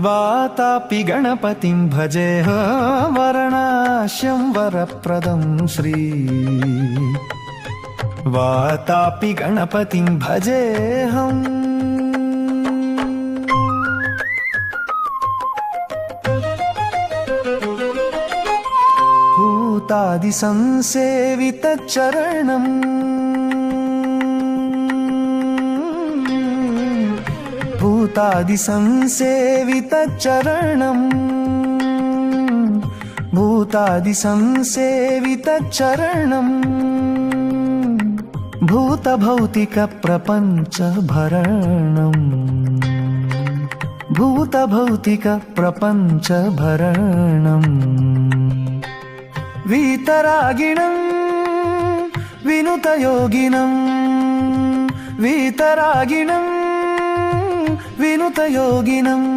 Vatapi गणपतिं भजेऽहं वरणास्यं वरप्रदं Shri Vatapi गणपतिं भजेऽहम् भूतादिसंसेवितचरणम् भूतादिसंसेवितचरणम् भूतादिसंसेवितचरणम् भूतभौतिकप्रपञ्चभरणम् भूतभौतिकप्रपञ्चभरणम् वीतरागिणं विनुतयोगिनं वीतरागिणं विनुतयोगिनम्